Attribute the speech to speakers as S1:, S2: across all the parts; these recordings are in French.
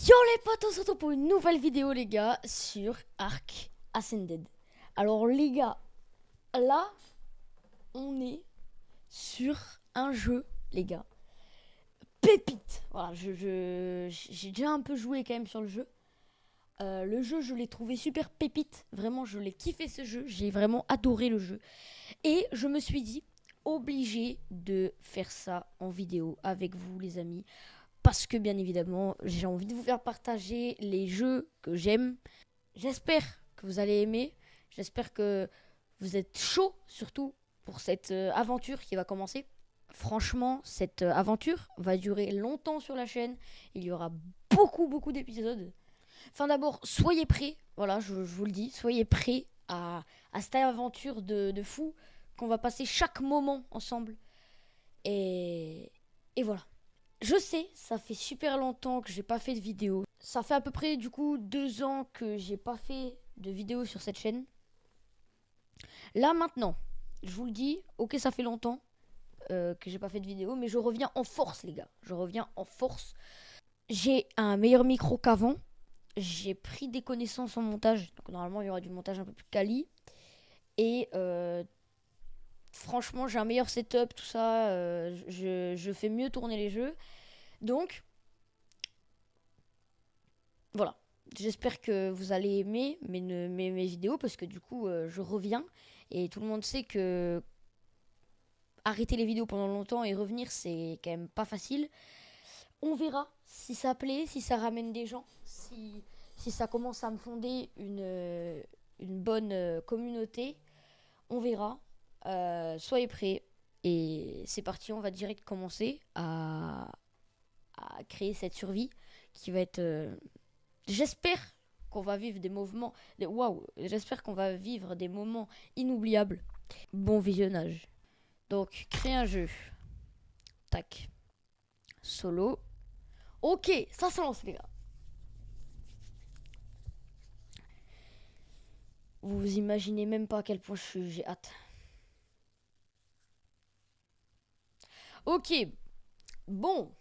S1: Yo les potes, on se retrouve pour une nouvelle vidéo les gars sur Ark Ascended. Alors les gars, là on est sur un jeu les gars, pépite. Voilà, j'ai déjà un peu joué quand même sur le jeu. Le jeu je l'ai trouvé super pépite, vraiment je l'ai kiffé ce jeu, j'ai vraiment adoré le jeu. Et je me suis dit, obligé de faire ça en vidéo avec vous les amis. Parce que bien évidemment, j'ai envie de vous faire partager les jeux que j'aime. J'espère que vous allez aimer. J'espère que vous êtes chaud surtout pour cette aventure qui va commencer. Franchement, cette aventure va durer longtemps sur la chaîne. Il y aura beaucoup d'épisodes. Enfin d'abord, soyez prêts. Voilà, je vous le dis. Soyez prêts à cette aventure de fou qu'on va passer chaque moment ensemble. Et voilà. Je sais, ça fait super longtemps que j'ai pas fait de vidéo. Ça fait à peu près du coup 2 ans que j'ai pas fait de vidéo sur cette chaîne. Là maintenant, je vous le dis, ok ça fait longtemps que j'ai pas fait de vidéo, mais je reviens en force les gars. Je reviens en force. J'ai un meilleur micro qu'avant. J'ai pris des connaissances en montage. Donc normalement il y aura du montage un peu plus quali. Et franchement j'ai un meilleur setup, tout ça. Je fais mieux tourner les jeux. Donc voilà, j'espère que vous allez aimer mes vidéos parce que du coup je reviens et tout le monde sait que arrêter les vidéos pendant longtemps et revenir c'est quand même pas facile. On verra si ça plaît, si ça ramène des gens, si ça commence à me fonder une bonne communauté. On verra. Soyez prêts et c'est parti, on va direct commencer à créer cette survie qui va être... J'espère qu'on va vivre des mouvements. Waouh! J'espère qu'on va vivre des moments inoubliables. Bon visionnage. Donc, créer un jeu. Tac. Solo. Ok, ça se lance, les gars. Vous imaginez même pas à quel point j'ai hâte. Ok. Bon.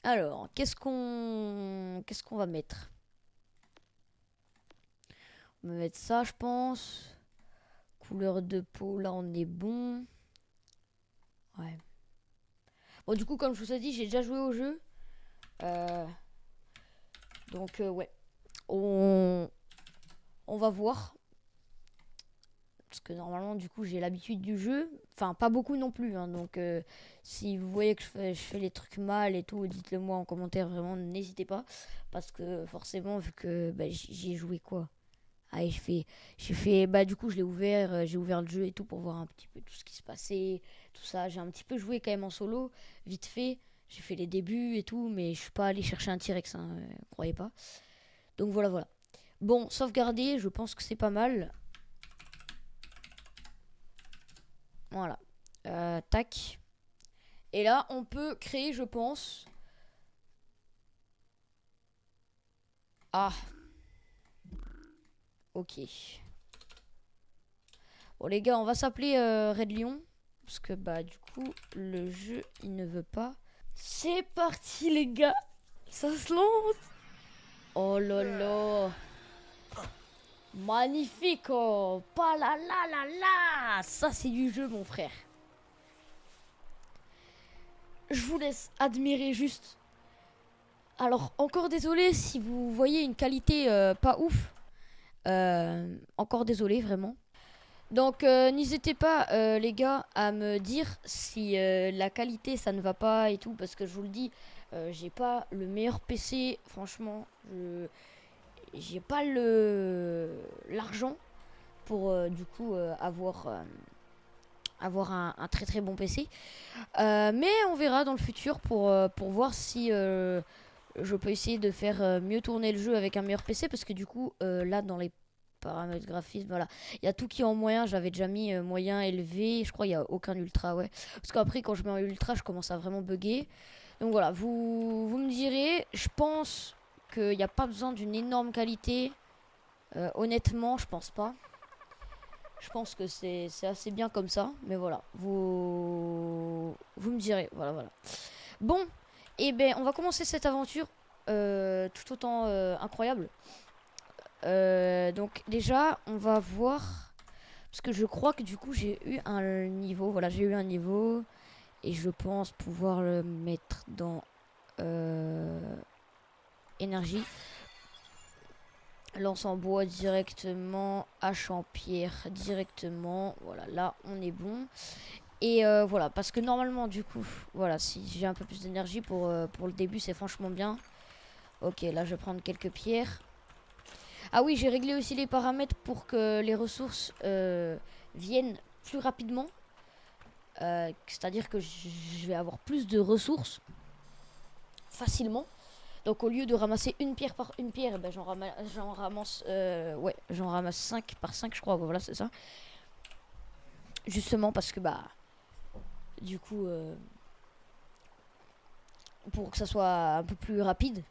S1: Alors, qu'est-ce qu'on va mettre? On va mettre ça, je pense. Couleur de peau, là, on est bon. Ouais. Bon, du coup, comme je vous ai dit, j'ai déjà joué au jeu. Donc, ouais. On va voir. Parce que normalement, du coup, j'ai l'habitude du jeu. Enfin, pas beaucoup non plus. Hein, donc, si vous voyez que je fais les trucs mal et tout, dites-le moi en commentaire. Vraiment, n'hésitez pas. Parce que forcément, vu que bah, j'y ai joué quoi. Ah, j'ai fait, bah du coup je l'ai ouvert, j'ai ouvert le jeu et tout pour voir un petit peu tout ce qui se passait, tout ça. J'ai un petit peu joué quand même en solo, vite fait. J'ai fait les débuts et tout, mais je suis pas allé chercher un T-Rex, hein, croyez pas. Donc voilà. Bon, sauvegarder, je pense que c'est pas mal. Voilà. Tac. Et là, on peut créer, je pense. Ah. Ok. Bon les gars, on va s'appeler Red Lion. Parce que bah du coup, le jeu, il ne veut pas. C'est parti les gars. Ça se lance. Oh là là. Magnifique. Oh. Pas la la la la. Ça c'est du jeu mon frère. Je vous laisse admirer juste. Alors encore désolé si vous voyez une qualité pas ouf. Encore désolé vraiment. Donc n'hésitez pas les gars à me dire si la qualité ça ne va pas et tout parce que je vous le dis j'ai pas le meilleur PC franchement j'ai pas l'argent pour du coup avoir un très bon PC mais on verra dans le futur pour voir si je peux essayer de faire mieux tourner le jeu avec un meilleur PC parce que du coup là dans les paramètres graphisme, voilà. Il y a tout qui est en moyen, j'avais déjà mis moyen élevé, je crois il n'y a aucun ultra, ouais. Parce qu'après quand je mets en ultra, je commence à vraiment bugger. Donc voilà, vous me direz, je pense qu'il n'y a pas besoin d'une énorme qualité. Honnêtement, je pense pas. Je pense que c'est assez bien comme ça, mais voilà, vous me direz, voilà. Bon, et ben on va commencer cette aventure tout autant incroyable. Donc déjà, on va voir. Parce que je crois que du coup, j'ai eu un niveau. Voilà, j'ai eu un niveau. Et je pense pouvoir le mettre dans énergie. Lance en bois directement. Hache en pierre directement. Voilà, là, on est bon. Et voilà, parce que normalement, du coup, voilà, si j'ai un peu plus d'énergie pour le début, c'est franchement bien. Ok, là, je vais prendre quelques pierres. Ah oui, j'ai réglé aussi les paramètres pour que les ressources viennent plus rapidement. C'est-à-dire que je vais avoir plus de ressources facilement. Donc au lieu de ramasser une pierre par une pierre, ben, j'en ramasse 5 par 5 je crois. Voilà, c'est ça. Justement parce que bah du coup pour que ça soit un peu plus rapide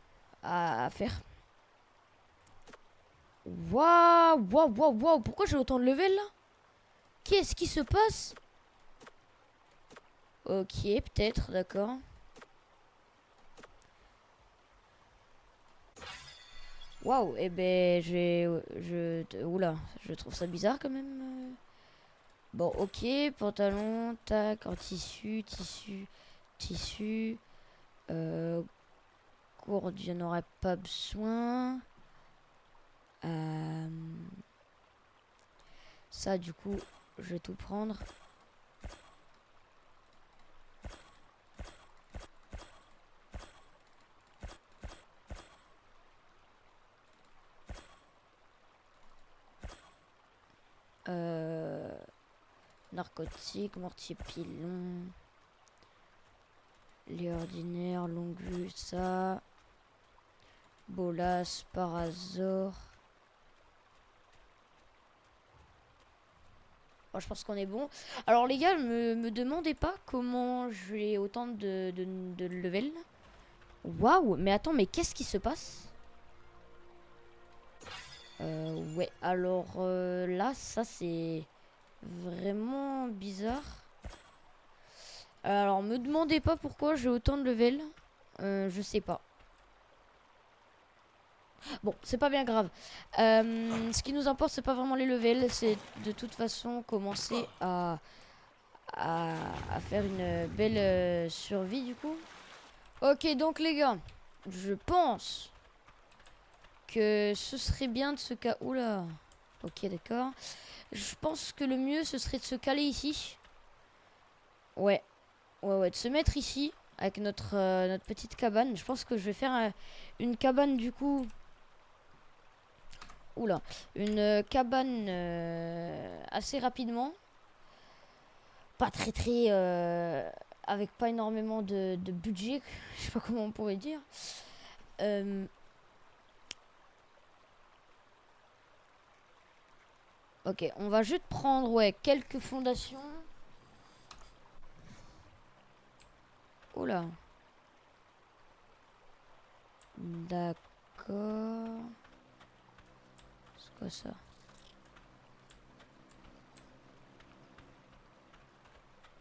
S1: à faire. Waouh, waouh, waouh, waouh, pourquoi j'ai autant de level là? Qu'est-ce qui se passe? Ok, peut-être, d'accord. Waouh, et ben oula, je trouve ça bizarre quand même. Bon, ok, pantalon, tac, en tissu, tissu. Gourde, je n'aurais pas besoin. Ça, du coup, je vais tout prendre. Narcotique, mortier pilon. Les ordinaires, longue vue, ça. Bolas, Parazor. Bon, je pense qu'on est bon. Alors les gars, me demandez pas comment j'ai autant de level. Waouh, mais attends, mais qu'est-ce qui se passe? Ouais, alors là, ça c'est vraiment bizarre. Alors, me demandez pas pourquoi j'ai autant de level. Je sais pas. Bon, c'est pas bien grave. Ce qui nous importe, c'est pas vraiment les levels. C'est de toute façon commencer à faire une belle survie du coup. Ok, donc les gars, je pense que ce serait bien de se caler. Oula. Ok, d'accord. Je pense que le mieux, ce serait de se caler ici. Ouais. Ouais, de se mettre ici avec notre petite cabane. Je pense que je vais faire une cabane du coup. Oula. Une cabane assez rapidement. Pas très avec pas énormément de budget. Je sais pas comment on pourrait dire. Ok, on va juste prendre quelques fondations. Oula. D'accord. C'est quoi ça?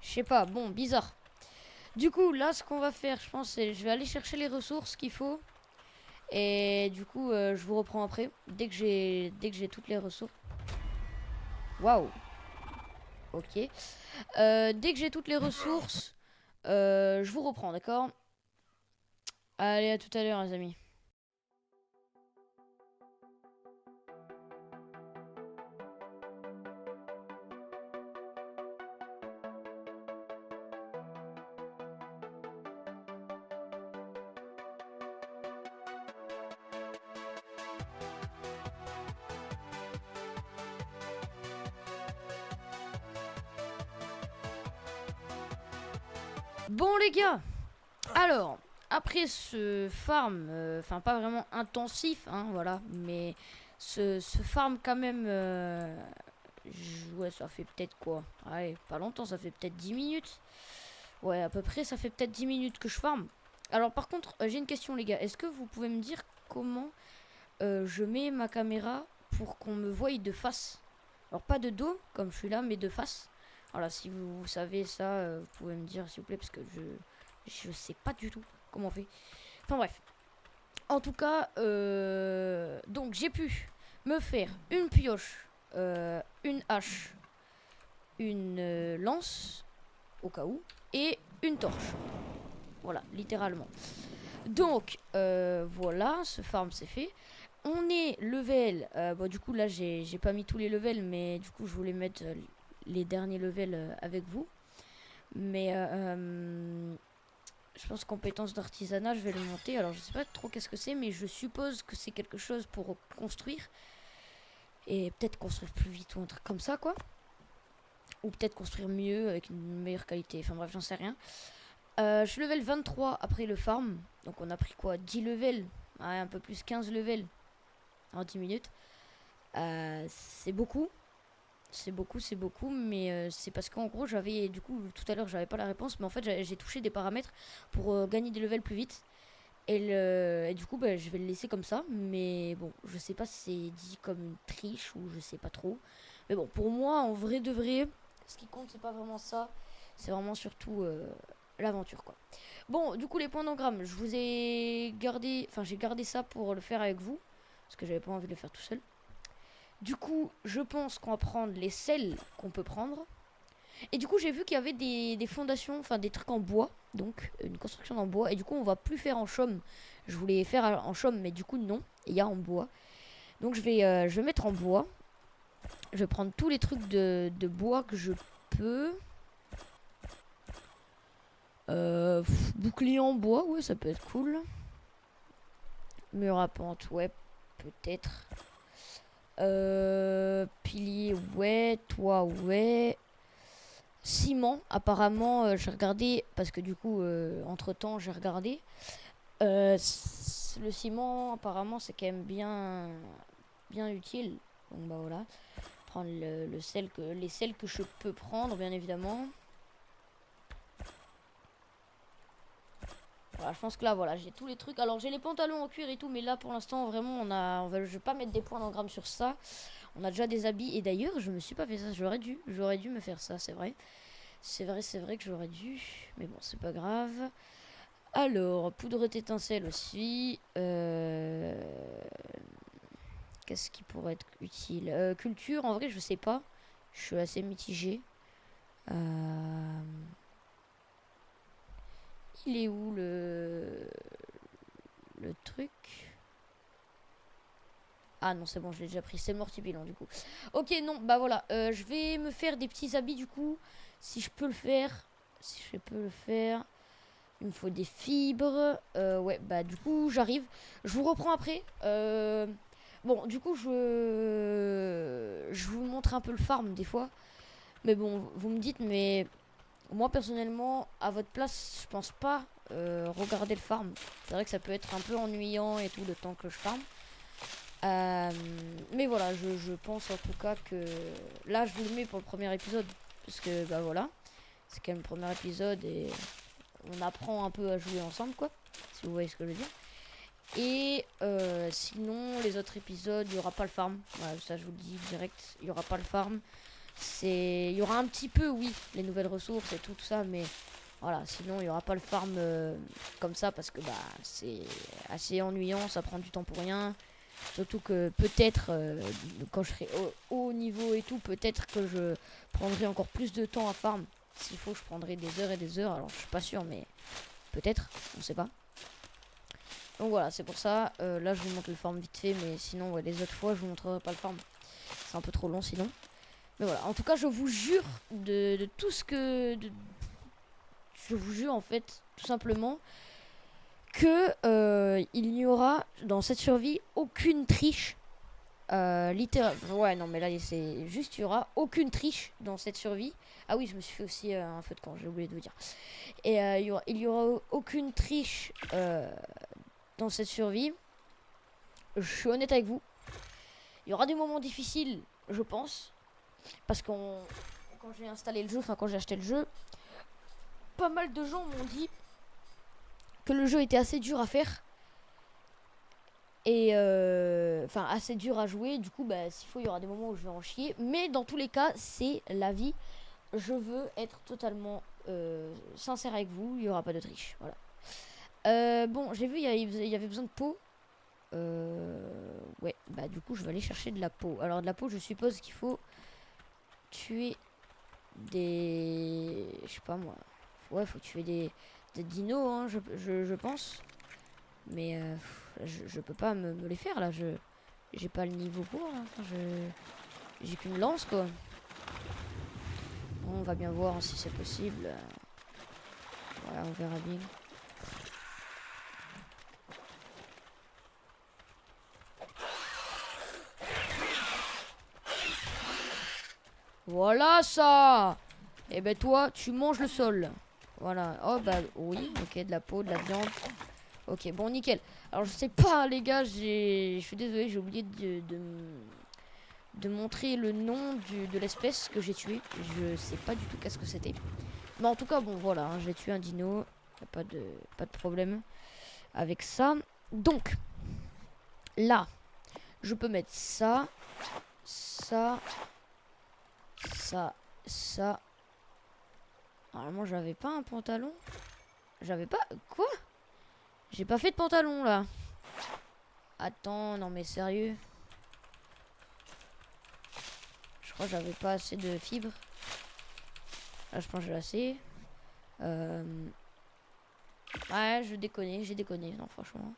S1: Je sais pas, bon, bizarre. Du coup, là, ce qu'on va faire, je pense, c'est je vais aller chercher les ressources qu'il faut. Et du coup, je vous reprends après, dès que j'ai toutes les ressources. Waouh. Ok. Dès que j'ai toutes les ressources, je vous reprends, d'accord? Allez, à tout à l'heure, les amis. Bon, les gars, alors, après ce farm, enfin, pas vraiment intensif, hein, voilà, mais ce farm quand même, ouais, ça fait peut-être quoi? Allez, pas longtemps, ça fait peut-être 10 minutes. Ouais, à peu près, ça fait peut-être 10 minutes que je farm. Alors, par contre, j'ai une question, les gars. Est-ce que vous pouvez me dire comment je mets ma caméra pour qu'on me voie de face? Alors, pas de dos, comme je suis là, mais de face. Voilà, si vous savez ça, vous pouvez me dire, s'il vous plaît, parce que je sais pas du tout comment on fait. Enfin, bref. En tout cas, donc j'ai pu me faire une pioche, une hache, une lance, au cas où, et une torche. Voilà, littéralement. Donc, voilà, ce farm c'est fait. On est level, bon du coup là j'ai pas mis tous les levels, mais du coup je voulais mettre les derniers levels avec vous. Mais je pense compétence d'artisanat, je vais le monter. Alors je sais pas trop qu'est-ce que c'est, mais je suppose que c'est quelque chose pour construire. Et peut-être construire plus vite ou un truc comme ça quoi. Ou peut-être construire mieux avec une meilleure qualité. Enfin bref, j'en sais rien. Je suis level 23 après le farm. Donc on a pris quoi, 10 levels. Ouais, un peu plus 15 levels en 10 minutes. C'est beaucoup. C'est beaucoup, mais c'est parce qu'en gros j'avais, du coup tout à l'heure j'avais pas la réponse, mais en fait j'ai touché des paramètres pour gagner des levels plus vite. Et du coup bah, je vais le laisser comme ça, mais bon je sais pas si c'est dit comme une triche ou je sais pas trop. Mais bon pour moi en vrai de vrai, ce qui compte c'est pas vraiment ça, c'est vraiment surtout l'aventure quoi. Bon du coup les points d'engramme, je vous ai gardé, enfin j'ai gardé ça pour le faire avec vous, parce que j'avais pas envie de le faire tout seul. Du coup, je pense qu'on va prendre les selles qu'on peut prendre. Et du coup, j'ai vu qu'il y avait des fondations, enfin des trucs en bois. Donc, une construction en bois. Et du coup, on va plus faire en chaume. Je voulais faire en chaume, mais du coup, non. Il y a en bois. Donc, je vais mettre en bois. Je vais prendre tous les trucs de bois que je peux. Bouclier en bois, ouais, ça peut être cool. Mur à pente, ouais, peut-être. Pilier, ouais. Toit, ouais. Ciment, apparemment, j'ai regardé, parce que du coup, entre-temps, j'ai regardé. Le ciment, apparemment, c'est quand même bien utile. Donc, bah voilà. Prendre les sels que je peux prendre, bien évidemment. Voilà, je pense que là, voilà, j'ai tous les trucs. Alors, j'ai les pantalons en cuir et tout, mais là, pour l'instant, vraiment, je vais pas mettre des points d'engramme sur ça. On a déjà des habits. Et d'ailleurs, je me suis pas fait ça. J'aurais dû me faire ça, c'est vrai. C'est vrai que j'aurais dû. Mais bon, c'est pas grave. Alors, poudre d'étincelle aussi. Qu'est-ce qui pourrait être utile? Culture, en vrai, je sais pas. Je suis assez mitigé. Il est où le truc? Ah non, c'est bon, je l'ai déjà pris. C'est mortipilant du coup. Ok, non, bah voilà. Je vais me faire des petits habits du coup. Si je peux le faire. Si je peux le faire. Il me faut des fibres. Ouais, bah du coup, j'arrive. Je vous reprends après. Bon, du coup, je vous montre un peu le farm des fois. Mais bon, vous me dites, mais moi personnellement, à votre place, je pense pas regarder le farm. C'est vrai que ça peut être un peu ennuyant et tout le temps que je farm. Mais voilà, je pense en tout cas que là, je vous le mets pour le premier épisode. Parce que, bah voilà, c'est quand même le premier épisode et on apprend un peu à jouer ensemble, quoi. Si vous voyez ce que je veux dire. Et sinon, les autres épisodes, il n'y aura pas le farm. Voilà, ça, je vous le dis direct, il n'y aura pas le farm. Il y aura un petit peu, oui, les nouvelles ressources et tout ça, mais voilà, sinon, il n'y aura pas le farm comme ça parce que bah, c'est assez ennuyant, ça prend du temps pour rien. Surtout que peut-être, quand je serai au haut niveau et tout, peut-être que je prendrai encore plus de temps à farm. S'il faut, je prendrai des heures et des heures. Alors, je suis pas sûr, mais peut-être, on sait pas. Donc voilà, c'est pour ça. Là, je vous montre le farm vite fait, mais sinon, ouais, les autres fois, je vous montrerai pas le farm. C'est un peu trop long sinon. Mais voilà, en tout cas, je vous jure de tout ce que... je vous jure, en fait, tout simplement, que il n'y aura dans cette survie aucune triche. Littéralement. Ouais, non, mais là, c'est juste, il n'y aura aucune triche dans cette survie. Ah oui, je me suis fait aussi un feu de camp, j'ai oublié de vous dire. Et il y aura aucune triche dans cette survie. Je suis honnête avec vous. Il y aura des moments difficiles, je pense. Parce que quand j'ai installé le jeu, enfin quand j'ai acheté le jeu, pas mal de gens m'ont dit que le jeu était assez dur à faire. Et enfin assez dur à jouer. Du coup, bah, s'il faut, il y aura des moments où je vais en chier. Mais dans tous les cas, c'est la vie. Je veux être totalement sincère avec vous. Il n'y aura pas de triche. Voilà. Bon, j'ai vu, il y avait besoin de peau. Bah du coup je vais aller chercher de la peau. Alors de la peau je suppose qu'il faut tuer des... Je sais pas moi. Ouais, faut tuer des dinos, hein, je pense. Mais je peux pas me les faire là. J'ai pas le niveau pour. Hein. Enfin, j'ai qu'une lance quoi. Bon, on va bien voir si c'est possible. Voilà, on verra bien. Voilà ça. Et ben toi, tu manges le sol. Voilà. Oh bah oui, ok, de la peau, de la viande. Ok, bon, nickel. Alors je sais pas les gars, je suis désolé, j'ai oublié de montrer le nom de l'espèce que j'ai tué. Je sais pas du tout qu'est-ce que c'était. Mais en tout cas, bon voilà, hein, j'ai tué un dino. Y a pas de problème avec ça. Donc, là, je peux mettre ça, ça, ça. Normalement, j'avais pas un pantalon. J'avais pas... Quoi? J'ai pas fait de pantalon, là. Attends, non mais sérieux. Je crois que j'avais pas assez de fibres. Là, je pense que j'ai assez. Ouais, j'ai déconné. Non, franchement.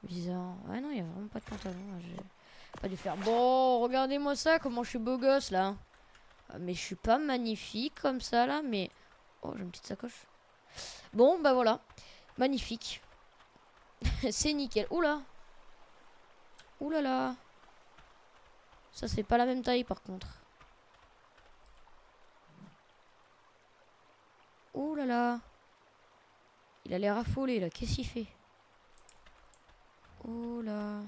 S1: Bizarre. Ouais, non, il y a vraiment pas de pantalon. J'ai pas dû faire... Bon, regardez-moi ça, comment je suis beau gosse, là. Mais je suis pas magnifique comme ça, là, mais... Oh, j'ai une petite sacoche. Bon, bah voilà. Magnifique. C'est nickel. Oula. Oula là. Ça, c'est pas la même taille, par contre. Oh là là. Il a l'air affolé, là. Qu'est-ce qu'il fait? Oh là.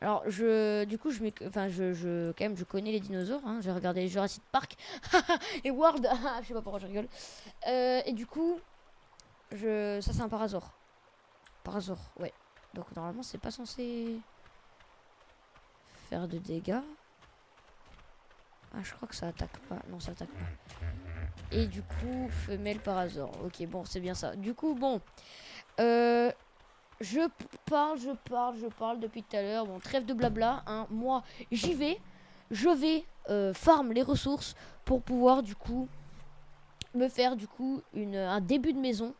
S1: Alors, du coup, quand même, je connais les dinosaures. Hein. J'ai regardé Jurassic Park et World. Je sais pas pourquoi je rigole. Et du coup, ça, c'est un parasaure. Parasaure, ouais. Donc, normalement, c'est pas censé faire de dégâts. Ah, je crois que ça attaque pas. Non, ça attaque pas. Et du coup, femelle parasaure. Ok, bon, c'est bien ça. Du coup, bon. Je parle depuis tout à l'heure. Bon, trêve de blabla. Hein. Moi, j'y vais. Je vais farm les ressources pour pouvoir, du coup, me faire, du coup, un début de maison.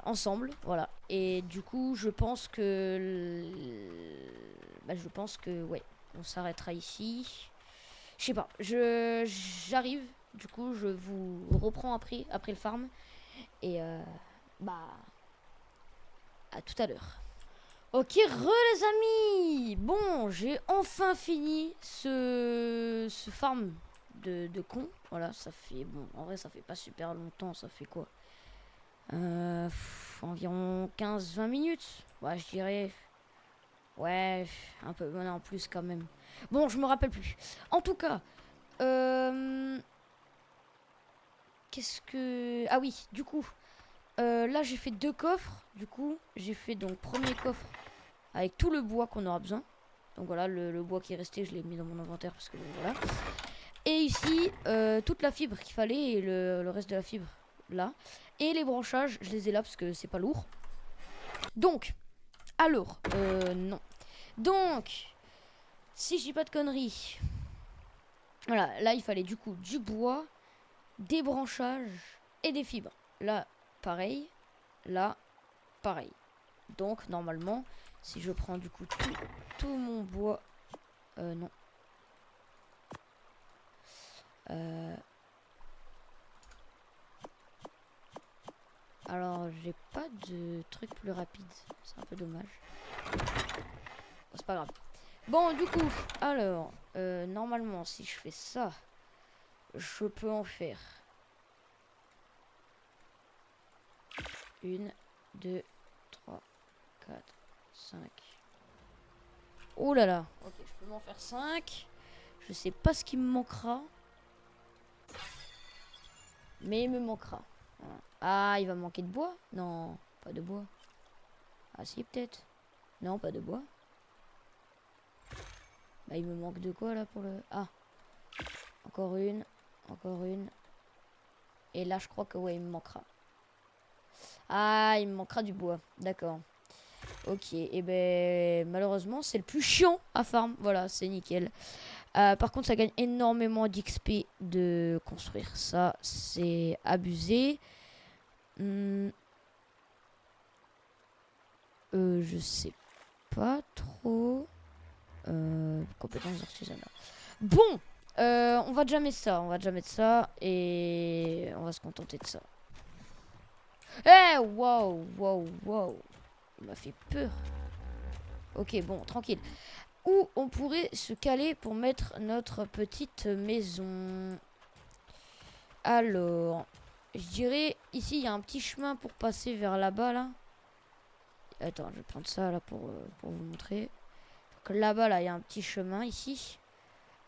S1: Ensemble, voilà. Et du coup, je pense que... ouais, on s'arrêtera ici. Je sais pas, j'arrive. Du coup, je vous reprends après le farm. Et bah... à tout à l'heure. Ok, les amis. Bon, j'ai enfin fini ce farm de con. Voilà, ça fait... Bon, en vrai, ça fait pas super longtemps. Ça fait quoi environ 15-20 minutes. Ouais, je dirais... Ouais, un peu... Non, en plus quand même. Bon, je me rappelle plus. En tout cas... Qu'est-ce que... Ah oui, du coup... là, j'ai fait 2 coffres. Du coup, j'ai fait donc premier coffre avec tout le bois qu'on aura besoin. Donc voilà, le bois qui est resté, je l'ai mis dans mon inventaire parce que voilà. Et ici, toute la fibre qu'il fallait et le reste de la fibre là. Et les branchages, je les ai là parce que c'est pas lourd. Donc, alors, non. Donc, si je dis pas de conneries, voilà, là il fallait du coup du bois, des branchages et des fibres. Là, pareil. Là, pareil. Donc, normalement, si je prends du coup tout mon bois... non. Alors, j'ai pas de truc plus rapide. C'est un peu dommage. Bon, c'est pas grave. Bon, du coup, alors, normalement, si je fais ça, je peux en faire 1, 2, 3, 4, 5. Oh là là. Ok, je peux m'en faire 5. Je sais pas ce qui me manquera. Mais il me manquera. Voilà. Ah, il va manquer de bois? Non, pas de bois. Ah si, peut-être. Non, pas de bois. Bah, il me manque de quoi là pour le... Ah. Encore une. Encore une. Et là, je crois que ouais, il me manquera. Ah, il me manquera du bois. D'accord. Ok, et ben malheureusement c'est le plus chiant à farm. Voilà, c'est nickel. Par contre, ça gagne énormément d'XP de construire. Ça, c'est abusé. Je sais pas trop. Compétences artisanales. Bon, on va déjà mettre ça. On va déjà mettre ça. Et on va se contenter de ça. Eh, wow, wow, wow. Il m'a fait peur. Ok, bon, tranquille. Où on pourrait se caler pour mettre notre petite maison. Alors, je dirais, ici, il y a un petit chemin pour passer vers là-bas, là. Attends, je vais prendre ça, là, pour vous montrer. Donc là-bas, là, il y a un petit chemin, ici.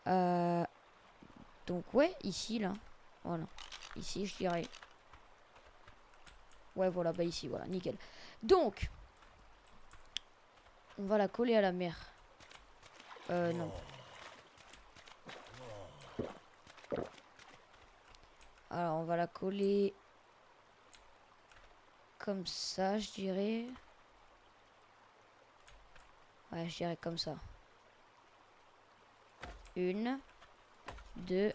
S1: Donc, ouais, ici, là. Voilà. Ici, je dirais. Ouais, voilà, bah ici, voilà, nickel. Donc, on va la coller à la mer. Non. Alors, on va la coller comme ça, je dirais. Ouais, je dirais comme ça. 1, 2,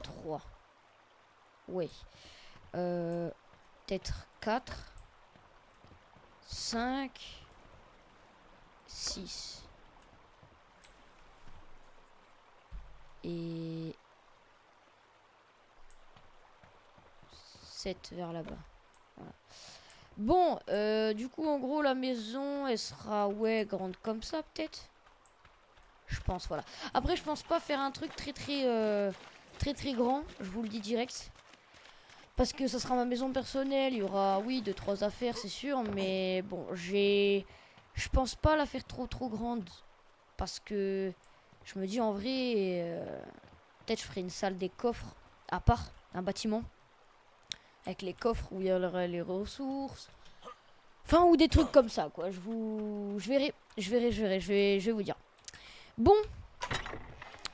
S1: 3. Oui. Peut-être 4, 5, 6. Et 7 vers là-bas. Voilà. Bon, du coup, en gros, la maison, elle sera, ouais, grande comme ça, peut-être. Je pense, voilà. Après, je pense pas faire un truc très grand. Je vous le dis direct. Parce que ça sera ma maison personnelle. Il y aura, oui, 2-3 affaires, c'est sûr. Mais bon, je pense pas la faire trop grande. Parce que je me dis, en vrai, peut-être je ferai une salle des coffres à part, un bâtiment. Avec les coffres où il y aurait les ressources. Enfin, ou des trucs comme ça, quoi. Je verrai. Je vais vous dire. Bon.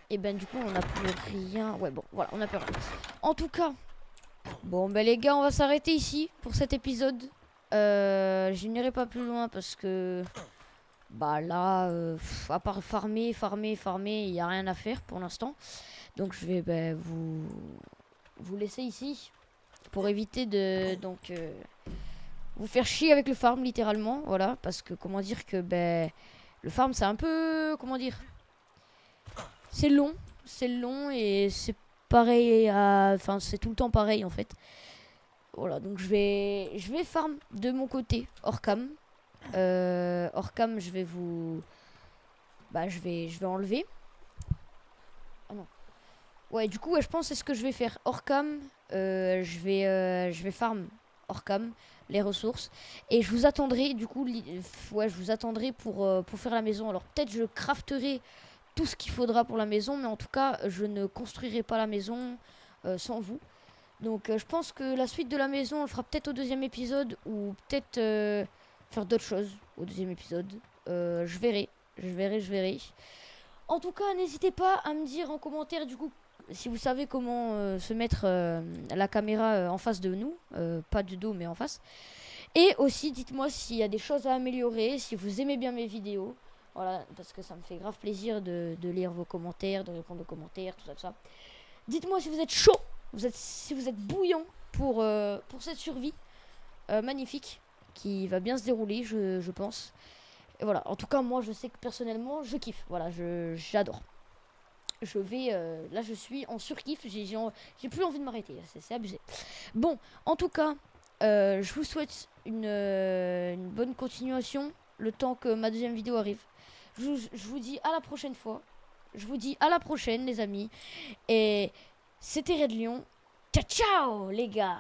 S1: Et ben, du coup, on n'a plus rien. Ouais, bon, voilà, on n'a plus rien. En tout cas. Bon, ben, les gars, on va s'arrêter ici pour cet épisode. Je n'irai pas plus loin parce que... Bah là, à part farmer, il n'y a rien à faire pour l'instant. Donc, je vais vous laisser ici. Pour éviter de vous faire chier avec le farm littéralement, voilà, parce que comment dire que le farm c'est un peu, comment dire, c'est long et c'est pareil, enfin c'est tout le temps pareil en fait. Voilà, donc je vais farm de mon côté hors cam. Hors cam, je vais je vais enlever. Ah non. Ouais, du coup, ouais, je pense que c'est ce que je vais faire hors cam. Je vais farm hors cam les ressources et je vous attendrai du coup je vous attendrai pour faire la maison. Alors peut-être je crafterai tout ce qu'il faudra pour la maison, mais en tout cas je ne construirai pas la maison sans vous. Donc je pense que la suite de la maison on le fera peut-être au deuxième épisode ou peut-être faire d'autres choses au deuxième épisode. Je verrai. En tout cas, n'hésitez pas à me dire en commentaire du coup si vous savez comment se mettre la caméra en face de nous, pas du dos mais en face. Et aussi dites-moi s'il y a des choses à améliorer, si vous aimez bien mes vidéos. Voilà, parce que ça me fait grave plaisir de lire vos commentaires, de répondre aux commentaires, tout ça. Dites-moi si vous êtes chaud, si vous êtes bouillant pour cette survie magnifique qui va bien se dérouler, je pense. Et voilà, en tout cas moi je sais que personnellement je kiffe, voilà, j'adore. Là je suis en surkiff, j'ai plus envie de m'arrêter, c'est abusé. Bon, en tout cas, je vous souhaite une bonne continuation, le temps que ma deuxième vidéo arrive. Je vous dis à la prochaine fois, je vous dis à la prochaine les amis, et c'était Red Lion, ciao ciao les gars.